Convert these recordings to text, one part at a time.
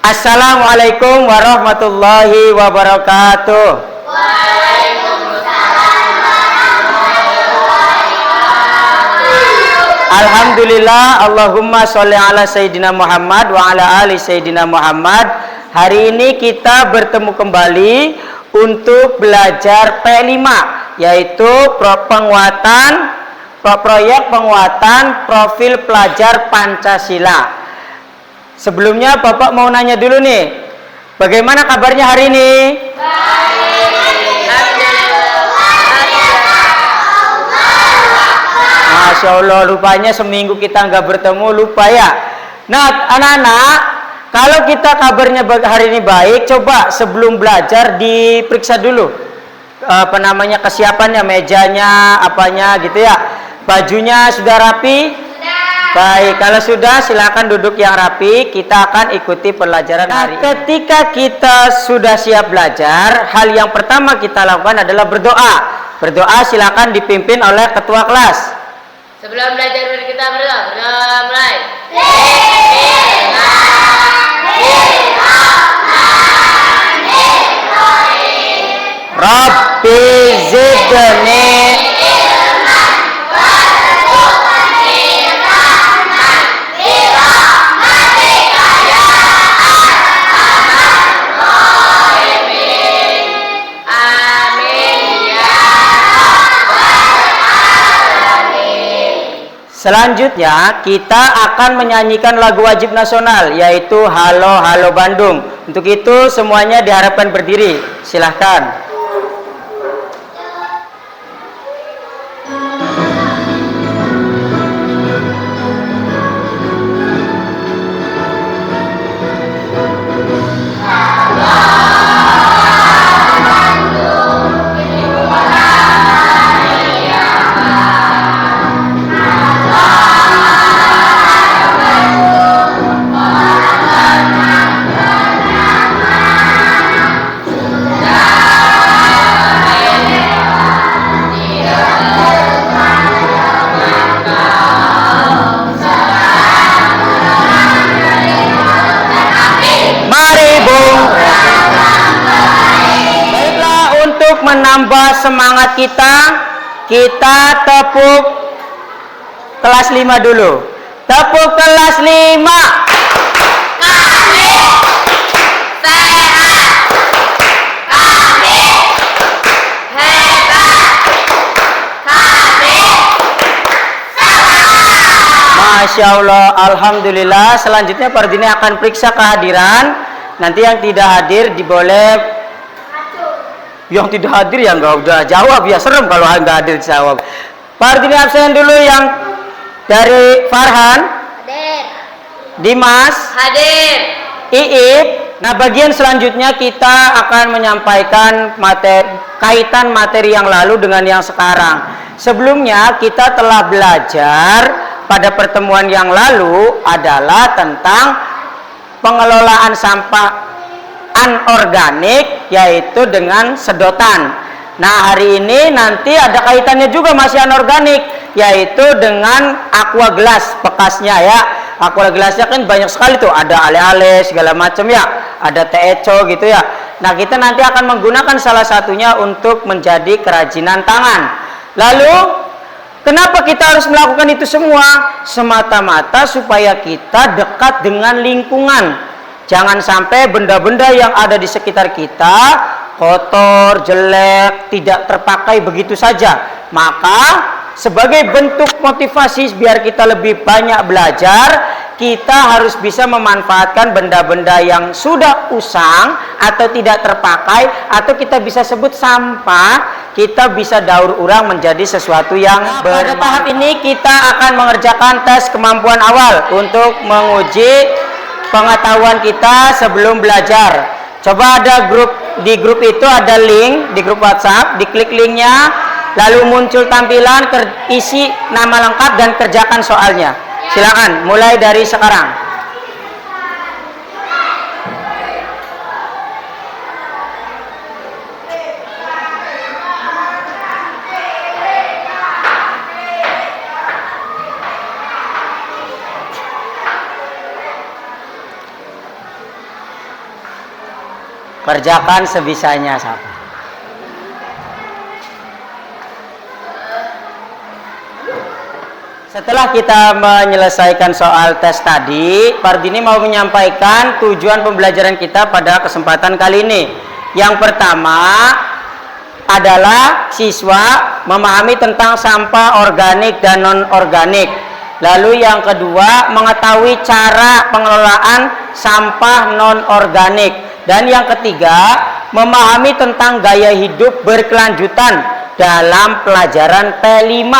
Assalamualaikum warahmatullahi wabarakatuh. Waalaikumsalam warahmatullahi wabarakatuh. Alhamdulillah, Allahumma sholli ala Sayyidina Muhammad wa ala ali Sayyidina Muhammad. Hari ini kita bertemu kembali untuk belajar P5, yaitu proyek penguatan profil pelajar Pancasila. Sebelumnya Bapak mau nanya dulu nih, bagaimana kabarnya hari ini? Masya Allah, rupanya seminggu kita nggak bertemu, lupa ya. Nah anak-anak, kalau kita kabarnya hari ini baik, coba sebelum belajar diperiksa dulu kesiapannya, mejanya, apanya gitu ya. Bajunya sudah rapi? Baik, kalau sudah silakan duduk yang rapi. Kita akan ikuti pelajaran hari ini. Ketika kita sudah siap belajar, hal yang pertama kita lakukan adalah berdoa. Berdoa silakan dipimpin oleh ketua kelas. Sebelum belajar kita berdoa mulai. Rabbi zidni Selanjutnya kita akan menyanyikan lagu wajib nasional, yaitu Halo Halo Bandung. Untuk itu semuanya diharapkan berdiri. Silahkan. Menambah semangat kita tepuk kelas 5 dulu. Tepuk kelas 5. Kami sehat, kami hebat, kami semangat. Masya Allah, alhamdulillah. Selanjutnya Pardini akan periksa kehadiran. Nanti yang tidak hadir diboleh. Yang tidak hadir ya nggak udah jawab ya, serem kalau nggak hadir jawab. Pardini absen dulu. Yang dari Farhan Hadir. Dimas Hadir. Iip. Nah bagian selanjutnya kita akan menyampaikan kaitan materi yang lalu dengan yang sekarang. Sebelumnya kita telah belajar pada pertemuan yang lalu adalah tentang pengelolaan sampah anorganik, yaitu dengan sedotan. Nah hari ini nanti ada kaitannya juga masih anorganik, yaitu dengan aqua gelas bekasnya ya. Aqua gelasnya kan banyak sekali tuh, ada ale-ale segala macam ya, ada teh eco gitu ya. Nah kita nanti akan menggunakan salah satunya untuk menjadi kerajinan tangan. Lalu kenapa kita harus melakukan itu semua? Semata-mata supaya kita dekat dengan lingkungan. Jangan sampai benda-benda yang ada di sekitar kita kotor, jelek, tidak terpakai begitu saja. Maka sebagai bentuk motivasi biar kita lebih banyak belajar, kita harus bisa memanfaatkan benda-benda yang sudah usang atau tidak terpakai, atau kita bisa sebut sampah, kita bisa daur ulang menjadi sesuatu yang pada tahap ini kita akan mengerjakan tes kemampuan awal untuk menguji pengetahuan kita sebelum belajar. Coba ada di grup itu ada link di grup WhatsApp, diklik linknya, lalu muncul tampilan, isi nama lengkap dan kerjakan soalnya. Silakan mulai dari sekarang. Kerjakan sebisanya, sahabat. Setelah kita menyelesaikan soal tes tadi, Pardini mau menyampaikan tujuan pembelajaran kita pada kesempatan kali ini. Yang pertama adalah siswa memahami tentang sampah organik dan non-organik. Lalu yang kedua, mengetahui cara pengelolaan sampah non-organik. Dan yang ketiga, memahami tentang gaya hidup berkelanjutan dalam pelajaran P5.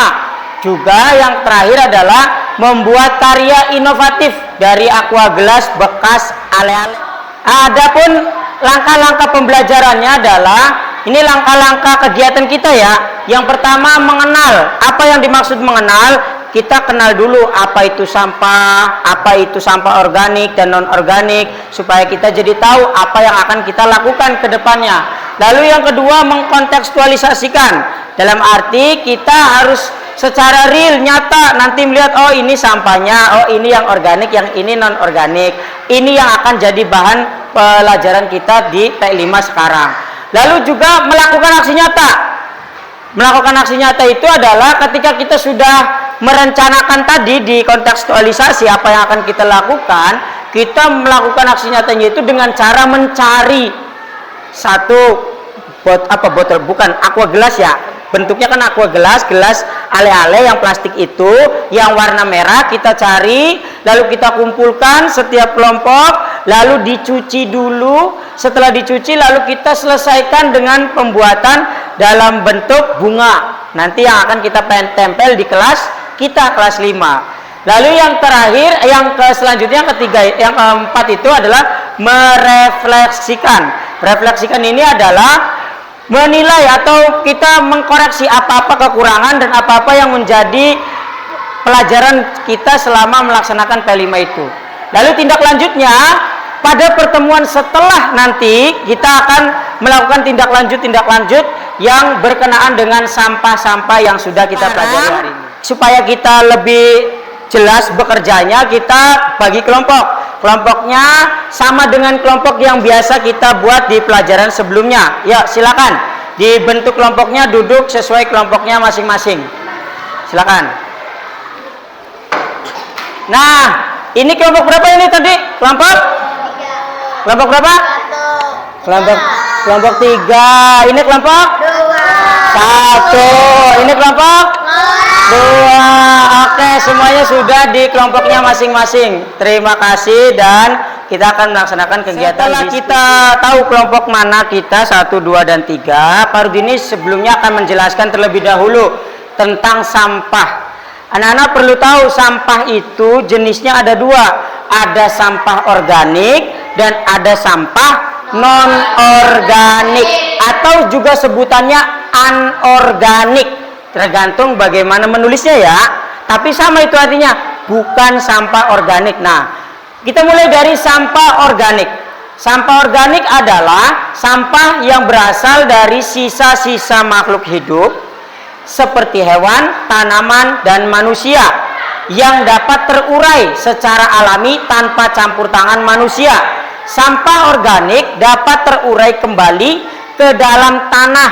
Juga yang terakhir adalah membuat karya inovatif dari aqua gelas bekas ale-ale. Adapun langkah-langkah pembelajarannya adalah ini langkah-langkah kegiatan kita ya. Yang pertama, mengenal. Apa yang dimaksud mengenal? Kita kenal dulu apa itu sampah organik dan non-organik, supaya kita jadi tahu apa yang akan kita lakukan ke depannya. Lalu yang kedua, mengkontekstualisasikan. Dalam arti kita harus secara real, nyata, nanti melihat, oh ini sampahnya, oh ini yang organik, yang ini non-organik. Ini yang akan jadi bahan pelajaran kita di P5 sekarang. Lalu juga melakukan aksi nyata. Melakukan aksi nyata itu adalah ketika kita sudah merencanakan tadi di kontekstualisasi apa yang akan kita lakukan, kita melakukan aksi nyatanya itu dengan cara mencari satu botol, bukan aqua gelas ya, bentuknya kan aqua gelas ale-ale yang plastik itu yang warna merah, kita cari, lalu kita kumpulkan setiap kelompok, lalu dicuci dulu. Setelah dicuci lalu kita selesaikan dengan pembuatan dalam bentuk bunga, nanti yang akan kita tempel di kelas kita, kelas 5. Lalu yang terakhir, selanjutnya yang ketiga, yang keempat itu adalah merefleksikan. Refleksikan ini adalah menilai atau kita mengkoreksi apa-apa kekurangan dan apa-apa yang menjadi pelajaran kita selama melaksanakan P5 itu. Lalu tindak lanjutnya, pada pertemuan setelah nanti kita akan melakukan tindak lanjut yang berkenaan dengan sampah-sampah yang sudah kita pelajari hari ini. Supaya kita lebih jelas bekerjanya, kita bagi kelompok. Kelompoknya sama dengan kelompok yang biasa kita buat di pelajaran sebelumnya. Ya, silakan dibentuk kelompoknya, duduk sesuai kelompoknya masing-masing. Silakan. Nah, ini kelompok berapa ini tadi? Kelompok berapa? Kelompok 3. Ini kelompok 1. Ini kelompok 2. Oke, semuanya sudah di kelompoknya masing-masing. Terima kasih dan kita akan melaksanakan kegiatan. Setelah kita tahu kelompok mana kita 1, 2, dan 3, Pardini sebelumnya akan menjelaskan terlebih dahulu tentang sampah. Anak-anak perlu tahu sampah itu jenisnya ada 2. Ada sampah organik dan ada sampah non-organik atau juga sebutannya anorganik, tergantung bagaimana menulisnya ya, tapi sama itu artinya, bukan sampah organik. Nah, kita mulai dari sampah organik. Sampah organik adalah sampah yang berasal dari sisa-sisa makhluk hidup seperti hewan, tanaman, dan manusia yang dapat terurai secara alami tanpa campur tangan manusia. Sampah organik dapat terurai kembali ke dalam tanah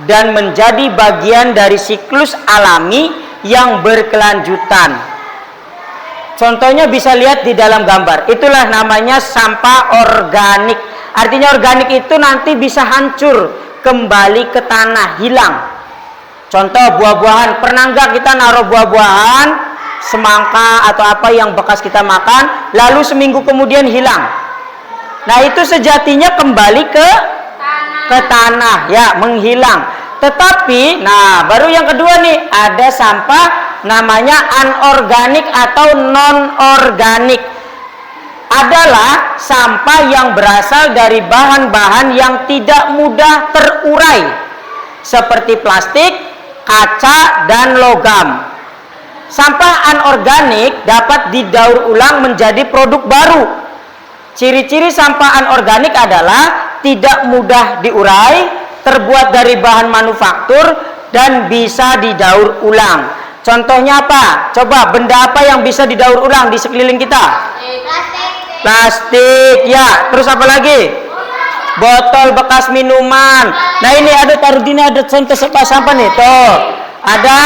dan menjadi bagian dari siklus alami yang berkelanjutan. Contohnya bisa lihat di dalam gambar. Itulah namanya sampah organik. Artinya organik itu nanti bisa hancur kembali ke tanah, hilang. Contoh buah-buahan, pernah nggak kita naruh buah-buahan, semangka atau apa yang bekas kita makan, lalu seminggu kemudian hilang. Nah, itu sejatinya kembali ke tanah ya, menghilang. Tetapi, nah baru yang kedua nih, ada sampah namanya anorganik atau non-organik. Adalah sampah yang berasal dari bahan-bahan yang tidak mudah terurai, seperti plastik, kaca, dan logam. Sampah anorganik dapat didaur ulang menjadi produk baru. Ciri-ciri sampah anorganik adalah tidak mudah diurai, terbuat dari bahan manufaktur, dan bisa didaur ulang. Contohnya apa? Coba, benda apa yang bisa didaur ulang di sekeliling kita? Plastik. Ya, terus apa lagi? botol bekas minuman. Nah ini ada taruh di sini, ada contoh sampah nih tuh. Ada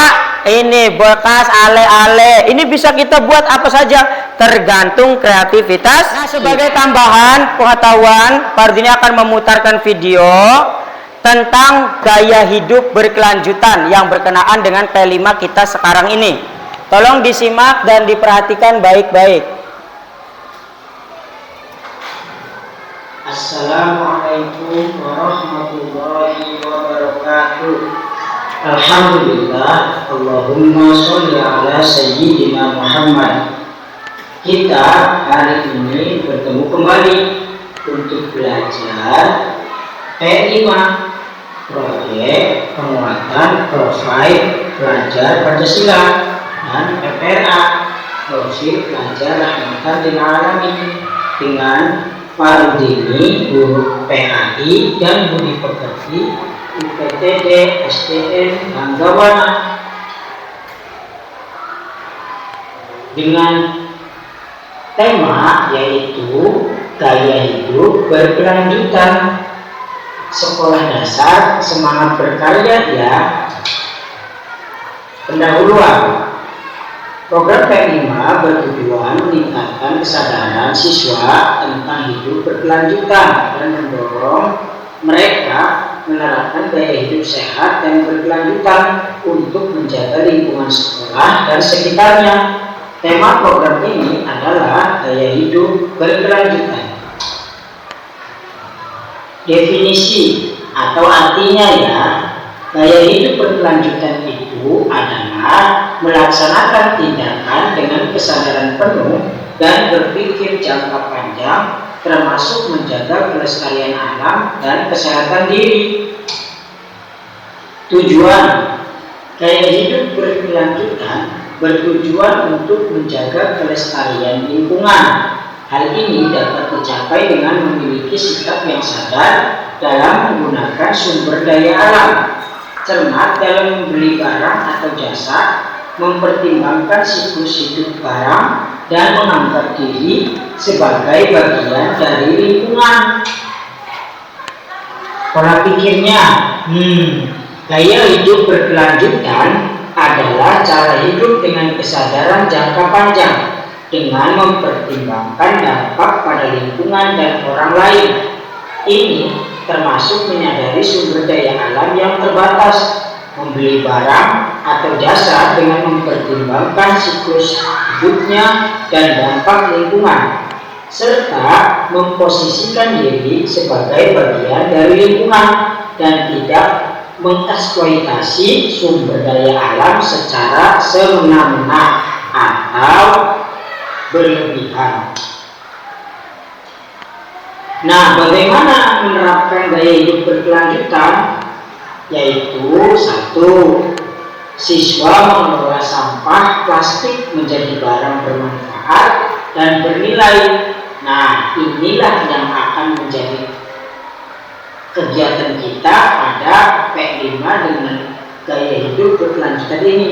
ini bekas ale-ale. Ini bisa kita buat apa saja, tergantung kreativitas. Nah sebagai tambahan pengetahuan, Pak Rudi ini akan memutarkan video tentang gaya hidup berkelanjutan yang berkenaan dengan P5 kita sekarang ini. Tolong disimak dan diperhatikan baik-baik. Assalamualaikum warahmatullahi wabarakatuh. Alhamdulillah, Allahumma sholli ala sayyidina Muhammad. Kita hari ini bertemu kembali untuk belajar P5, proyek penguatan profil pelajar Pancasila, dan PPRA, profil pelajar rahmatan lil alamin, dengan Pak Rudi, guru PAI dan Budi Pekerti UPTD SDN Manggawana, dengan tema yaitu gaya hidup berkelanjutan, sekolah dasar semangat berkarya ya. Pendahuluan. Program P5 bertujuan meningkatkan kesadaran siswa tentang hidup berkelanjutan dan mendorong mereka menerapkan gaya hidup sehat dan berkelanjutan untuk menjaga lingkungan sekolah dan sekitarnya. Tema program ini adalah gaya hidup berkelanjutan. Definisi atau artinya ya, gaya hidup berkelanjutan itu adalah melaksanakan tindakan dengan kesadaran penuh dan berpikir jangka panjang, termasuk menjaga kelestarian alam dan kesehatan diri. Tujuan gaya hidup berkelanjutan bertujuan untuk menjaga kelestarian lingkungan. Hal ini dapat dicapai dengan memiliki sikap yang sadar dalam menggunakan sumber daya alam, cermat dalam membeli barang atau jasa, mempertimbangkan siklus hidup barang, dan menganggap diri sebagai bagian dari lingkungan. Pola pikirnya, gaya hidup berkelanjutan adalah cara hidup dengan kesadaran jangka panjang, dengan mempertimbangkan dampak pada lingkungan dan orang lain. Ini termasuk menyadari sumber daya alam yang terbatas, membeli barang atau jasa dengan mempertimbangkan siklus hidupnya dan dampak lingkungan, serta memposisikan diri sebagai bagian dari lingkungan dan tidak mengeksploitasi sumber daya alam secara semena-mena atau berlebihan. Nah, bagaimana menerapkan gaya hidup berkelanjutan? Yaitu 1. Siswa mengelola sampah plastik menjadi barang bermanfaat dan bernilai. Nah, inilah yang akan menjadi kegiatan kita pada P5 dengan gaya hidup berkelanjutan ini.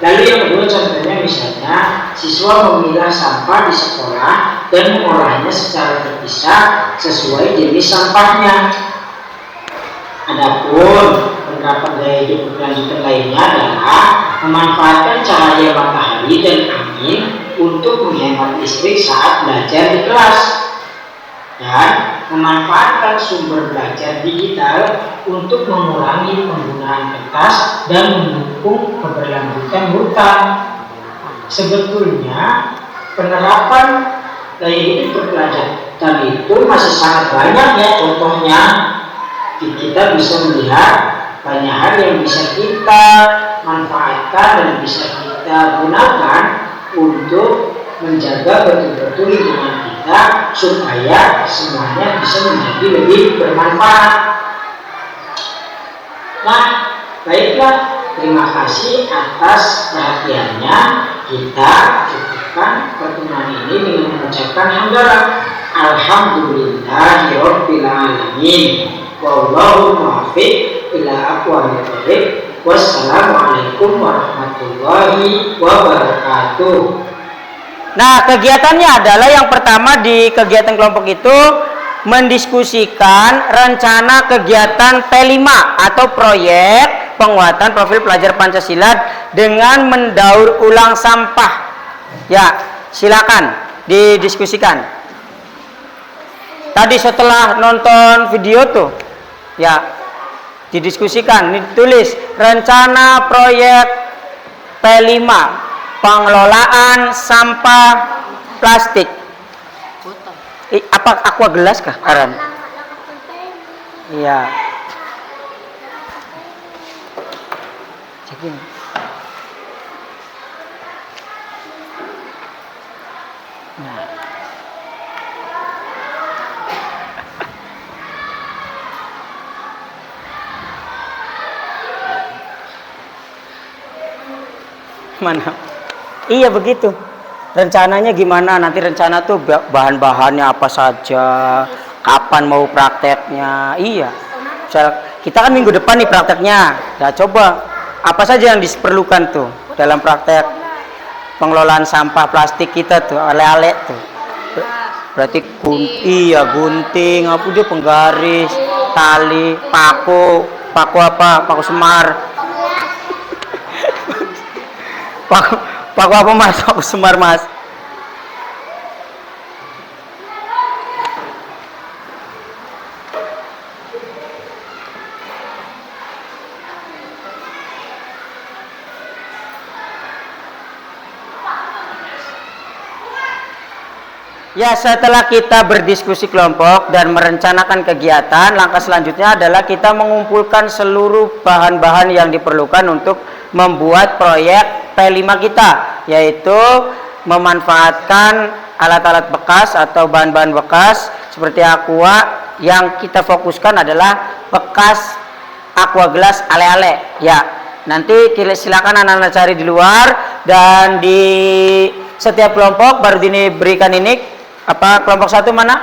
Lalu yang kedua, contohnya misalnya siswa memilah sampah di sekolah dan mengolahnya secara terpisah sesuai jenis sampahnya. Adapun penerapan gaya hidup berkelanjutan lainnya adalah memanfaatkan cahaya matahari dan angin untuk menghemat listrik saat belajar di kelas, dan memanfaatkan sumber belajar digital untuk mengurangi penggunaan kertas dan mendukung keberlanjutan hutan. Sebetulnya penerapan gaya hidup berkelanjutan itu masih sangat banyak ya contohnya. Kita bisa melihat banyak hal yang bisa kita manfaatkan dan bisa kita gunakan untuk menjaga betul-betul lingkungan kita supaya semuanya bisa menjadi lebih bermanfaat. Nah, baiklah, terima kasih atas perhatiannya. Kita cukupkan pertemuan ini dengan mengucapkan hamdalah. Alhamdulillahirabbil alamin. Wallahu muwaffiq ila aqwamit thoriq. Wassalamualaikum warahmatullahi wabarakatuh. Nah, kegiatannya adalah yang pertama di kegiatan kelompok itu mendiskusikan rencana kegiatan P5 atau proyek penguatan profil pelajar Pancasila dengan mendaur ulang sampah. Ya, silakan didiskusikan. Tadi setelah nonton video tuh, ya, didiskusikan, ditulis rencana proyek P5 pengelolaan sampah plastik. Apa aqua gelas kah? Aran. Iya. Cekin. Nah. Mana? Iya begitu. Rencananya gimana? Nanti rencana tuh bahan-bahannya apa saja, kapan mau prakteknya. Iya. Kita kan minggu depan nih prakteknya. Ya coba apa saja yang diperlukan tuh dalam praktek pengelolaan sampah plastik kita tuh, ale-ale tuh. Berarti gunting, apa dia penggaris, tali, paku apa? Paku semar. Paku apa mas? Paku semar mas. Ya, setelah kita berdiskusi kelompok dan merencanakan kegiatan, langkah selanjutnya adalah kita mengumpulkan seluruh bahan-bahan yang diperlukan untuk membuat proyek P5 kita, yaitu memanfaatkan alat-alat bekas atau bahan-bahan bekas seperti aqua. Yang kita fokuskan adalah bekas aqua gelas ale-ale. Ya, nanti silakan anak-anak cari di luar, dan di setiap kelompok baru diberikan ini. Apa kelompok 1 mana?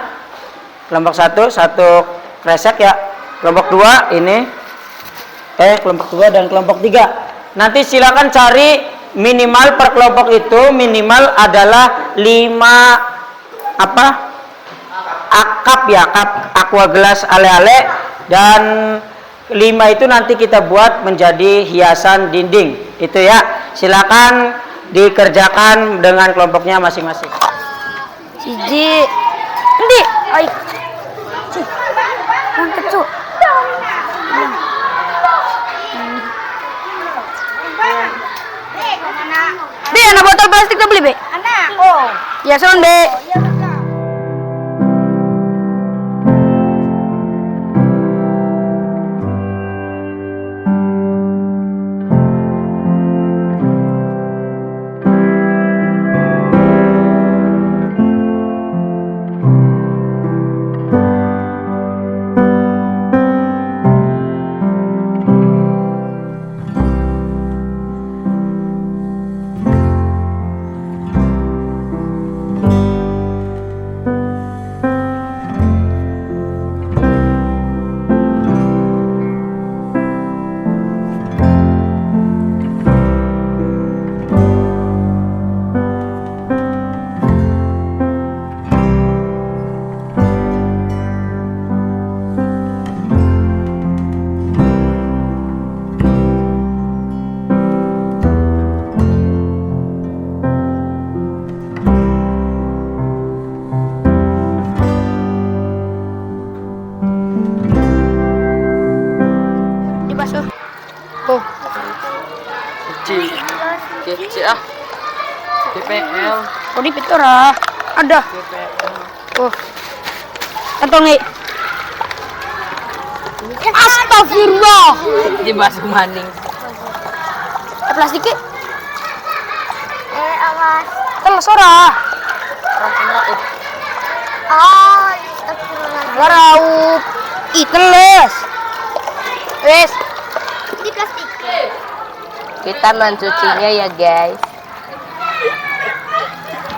Kelompok 1 satu kresek ya. Kelompok 2 ini. Kelompok 2 dan kelompok 3. Nanti silakan cari minimal per kelompok itu minimal adalah 5 cup ya, cup aqua gelas ale-ale, dan 5 itu nanti kita buat menjadi hiasan dinding. Itu ya. Silakan dikerjakan dengan kelompoknya masing-masing. Siji, endi? Ai. Angkat cu. Be, anak botol plastik tuh beli, Be? Anak. Oh. Ya, son, Be. Kecil ah. DPL. Oh, di pitora. Ada. Oh. Kantongi. Astagfirullah. Di basuh maning. Plastiknya. Awas. Teles ora. Oh, astagfirullah. Waraup. Ih, teles. Wes. Di plastik. Kita mencucinya ya guys.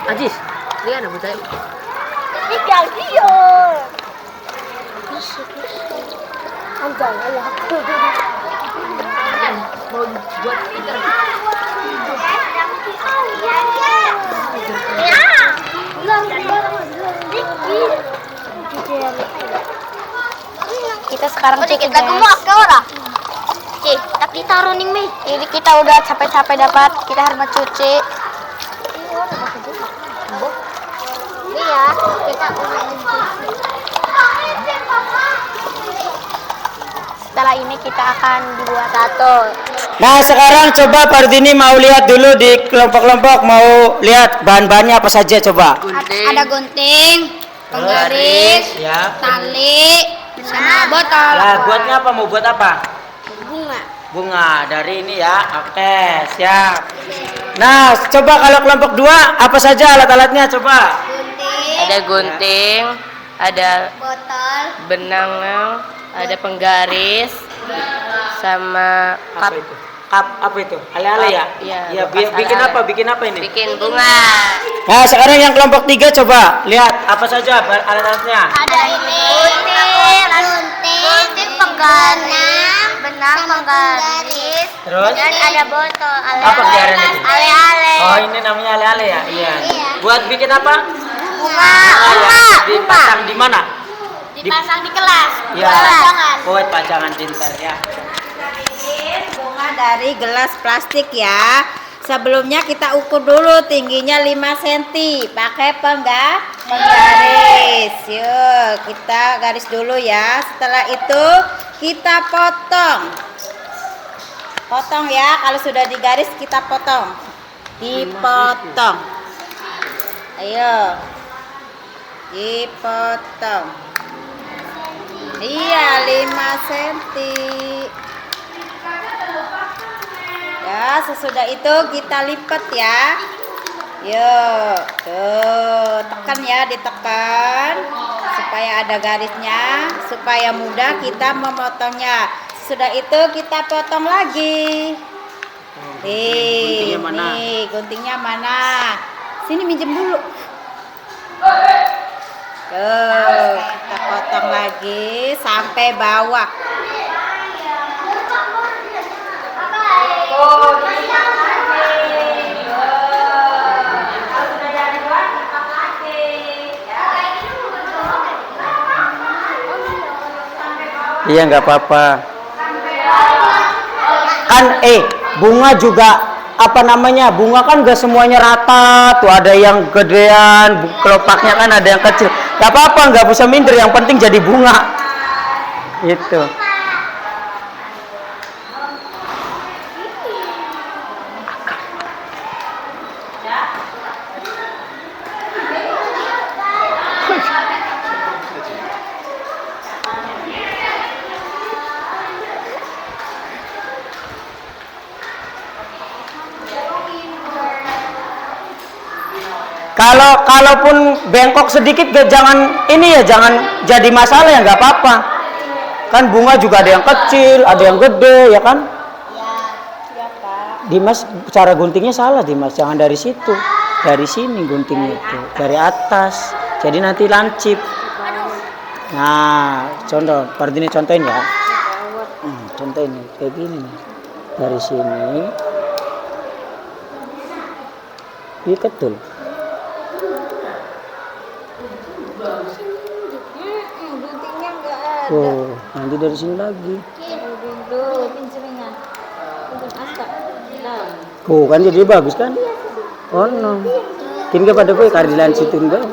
Ajis, lihat ada butanya. Di dia. Anjay, Allah. Mau buat kita. Ya. Belum. kita sekarang Dikit cukup, lagi guys. mau ke orang. Cik, tapi taruh ning Mei. Ini kita udah capek-capek dapat, kita harus mencuci. Iya, kita udah Setelah ini kita akan dibuat satu. Nah sekarang coba Pardini mau lihat dulu di kelompok-kelompok, mau lihat bahan-bahannya apa saja coba. Ada gunting, penggaris, Ya. tali, sama botol. Lah buatnya apa? Mau buat apa? Bunga. Bunga dari ini ya. Oke, siap. Nah, coba kalau kelompok 2 apa saja alat-alatnya coba? Ada gunting, ada botol. benang, ada penggaris, sama Apa itu? Apa itu? Ale-ale ya? Iya, Iya, bekas bikin ale-ale. apa? Bikin apa ini? bikin bunga. Nah, sekarang yang kelompok 3 coba lihat apa saja alat-alatnya. Ada ini gunting, penggaris, benang penggaris. Terus? Dan ada botol. Apa kegiatan itu? Ale-ale. Oh, ini namanya ale-ale ya? Iya. Iya. Buat bikin apa? Bunga. Dipasang di mana? Dipasang di kelas. Ya. Pajangan. Buat pajangan pintar ya. Bunga dari gelas plastik ya. Sebelumnya kita ukur dulu tingginya 5 cm pakai penggaris. Yuk, kita garis dulu ya. Setelah itu kita potong. Potong ya, kalau sudah digaris kita potong. Dipotong. Ayo. Dipotong. Iya, 5 cm. Ya, sesudah itu kita lipat ya. Yuk, tuh, tekan ya, ditekan supaya ada garisnya, supaya mudah kita memotongnya. Sesudah itu kita potong lagi. Guntingnya mana? Nih, guntingnya mana? Sini minjem dulu. Tuh, kita potong lagi sampai bawah. Iya nggak apa-apa. Kan bunga juga apa namanya? Bunga kan gak semuanya rata. Tuh ada yang gedean, kelopaknya kan ada yang kecil. Gak apa-apa, nggak bisa minder. Yang penting jadi bunga. Itu. Kalaupun bengkok sedikit jangan ini ya, jangan jadi masalah ya, nggak apa-apa. Kan bunga juga ada yang kecil, ada yang gede ya kan? Dimas cara guntingnya salah Dimas, jangan dari situ, dari sini guntingnya itu, dari atas. Jadi nanti lancip. Nah, contoh, Pardini contohin ya. Contohin kayak gini nih. Dari sini. Ikat tuh. Oh, nanti dari sini lagi. Oh, kan jadi bagus kan? Oh no. Kini pada boy kardilan situ enggak?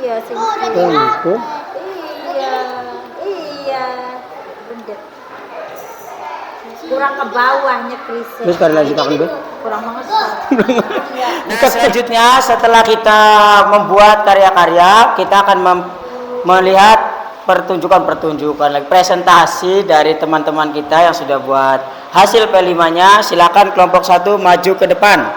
Iya, sini. Oh, gitu. Iya. Bener. Kurang ke bawahnya Krisel. Terus kardilan situ kan boy? Kurang banget. Nah, selanjutnya setelah kita membuat karya-karya, kita akan melihat pertunjukan lagi, presentasi dari teman-teman kita yang sudah buat hasil P5-nya. Silakan kelompok 1 maju ke depan.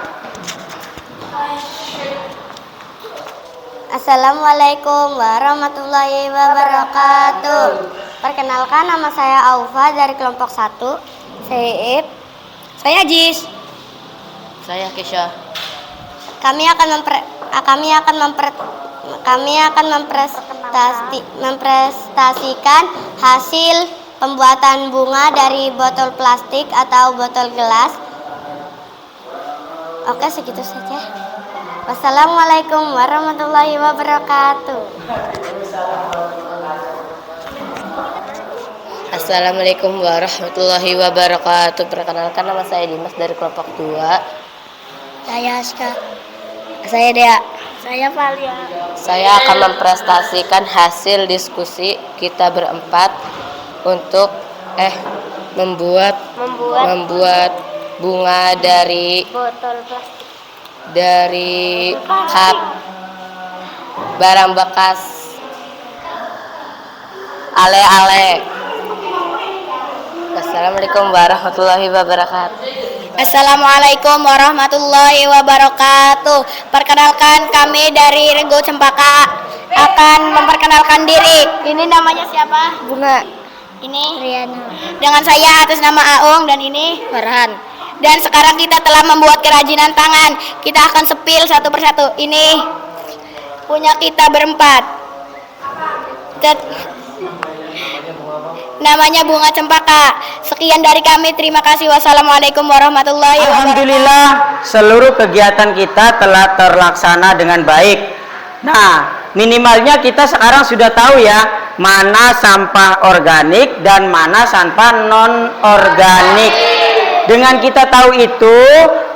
Assalamualaikum warahmatullahi wabarakatuh. Perkenalkan, nama saya Aufa dari kelompok 1. Saya Ip. Saya Jis. Saya Kesha. Kami akan mempresentasikan hasil pembuatan bunga dari botol plastik atau botol gelas. Oke, segitu saja. Wassalamualaikum warahmatullahi wabarakatuh. Assalamualaikum warahmatullahi wabarakatuh. Perkenalkan, nama saya Dimas dari kelompok 2. Saya Aska. Saya Dea. Saya Valia. Saya akan mempresentasikan hasil diskusi kita berempat untuk membuat bunga dari Botol plastik. cup barang bekas ale-ale. Assalamualaikum warahmatullahi wabarakatuh. Assalamualaikum warahmatullahi wabarakatuh. Perkenalkan, kami dari Rego Cempaka akan memperkenalkan diri. Ini namanya siapa? Bunga. Ini Riana. dengan saya atas nama Aung, dan ini Farhan. Dan sekarang kita telah membuat kerajinan tangan. Kita akan sepil satu persatu. Ini punya kita berempat. Namanya bunga cempaka. Sekian dari kami. Terima kasih. Wassalamualaikum warahmatullahi wabarakatuh. Alhamdulillah, seluruh kegiatan kita telah terlaksana dengan baik. Nah, minimalnya kita sekarang sudah tahu ya, mana sampah organik dan mana sampah non-organik. Dengan kita tahu itu,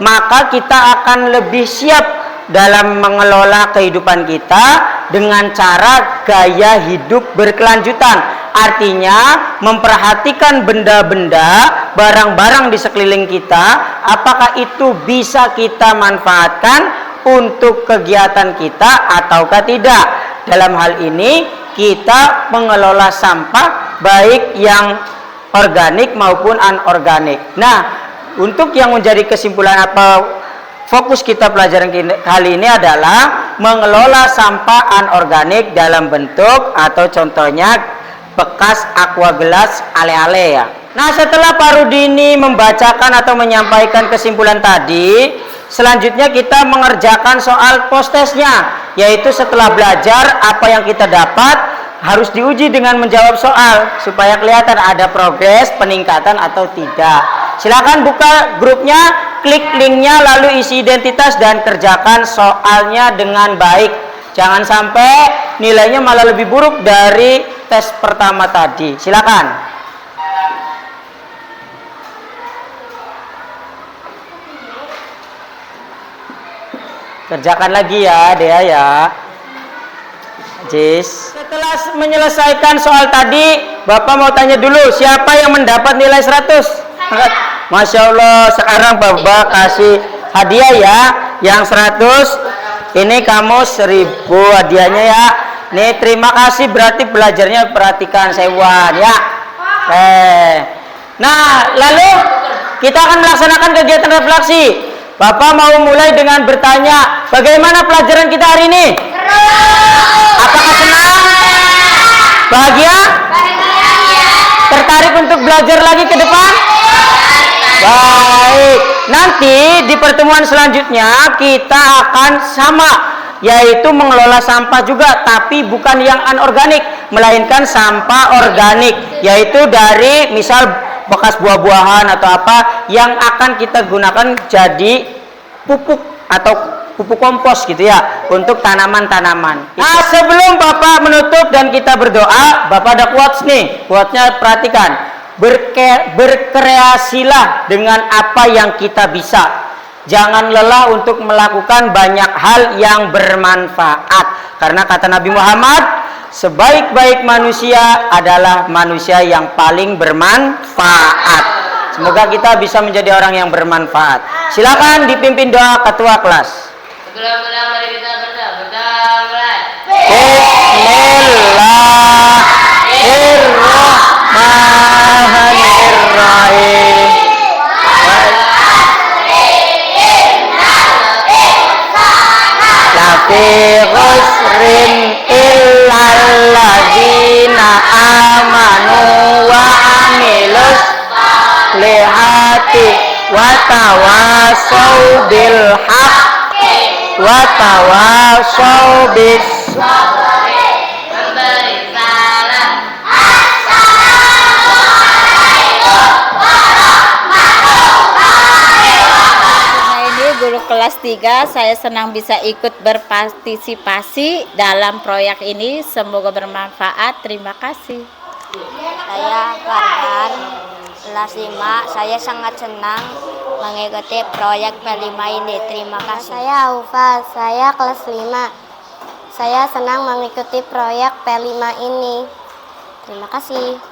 maka kita akan lebih siap dalam mengelola kehidupan kita dengan cara gaya hidup berkelanjutan. Artinya memperhatikan benda-benda, barang-barang di sekeliling kita, apakah itu bisa kita manfaatkan untuk kegiatan kita ataukah tidak. Dalam hal ini kita mengelola sampah baik yang organik maupun anorganik. Nah, untuk yang menjadi kesimpulan apa fokus kita pelajaran kali ini adalah mengelola sampah anorganik dalam bentuk atau contohnya bekas aqua gelas ale-ale ya. Nah, setelah Pak Rudini membacakan atau menyampaikan kesimpulan tadi, selanjutnya kita mengerjakan soal post-testnya, yaitu setelah belajar apa yang kita dapat harus diuji dengan menjawab soal supaya kelihatan ada progres peningkatan atau tidak. Silakan buka grupnya, klik linknya, lalu isi identitas dan kerjakan soalnya dengan baik. Jangan sampai nilainya malah lebih buruk dari tes pertama tadi. Silakan. Kerjakan lagi ya, Dea ya. Jis. Setelah menyelesaikan soal tadi, Bapak mau tanya dulu, siapa yang mendapat nilai 100? Angkat. Masya Allah, sekarang Bapak kasih hadiah ya, yang 100. Ini kamu 1000 hadiahnya ya. Nih, terima kasih, berarti belajarnya perhatikan Sewan ya. Nah, lalu kita akan melaksanakan kegiatan refleksi. Bapak mau mulai dengan bertanya, bagaimana pelajaran kita hari ini? Apakah senang? Bahagia? Tertarik untuk belajar lagi ke depan? Baik. Nanti di pertemuan selanjutnya kita akan sama, yaitu mengelola sampah juga, tapi bukan yang anorganik, melainkan sampah organik, yaitu dari misal bekas buah-buahan atau apa yang akan kita gunakan jadi pupuk atau pupuk kompos gitu ya untuk tanaman-tanaman. Nah, sebelum Bapak menutup dan kita berdoa, Bapak ada quotes nih. Quotesnya perhatikan. Berkreasilah dengan apa yang kita bisa. Jangan lelah untuk melakukan banyak hal yang bermanfaat. Karena kata Nabi Muhammad, sebaik-baik manusia adalah manusia yang paling bermanfaat. Semoga kita bisa menjadi orang yang bermanfaat. Silakan dipimpin doa ketua kelas. Sebelum mari kita berdoa mulai. Bismillahirrahmanirrahim. Lafi ghusrin illal ladzina amanu wa amilus lihati wa tawasau bil haqqi wa tawasau bis Memberi salam. Ini guru kelas 3, saya senang bisa ikut berpartisipasi dalam proyek ini. Semoga bermanfaat. Terima kasih. Saya Farhan, kelas 5. Saya sangat senang mengikuti proyek P5 ini. Terima kasih. Saya Aufa, saya kelas 5. Saya senang mengikuti proyek P5 ini. Terima kasih.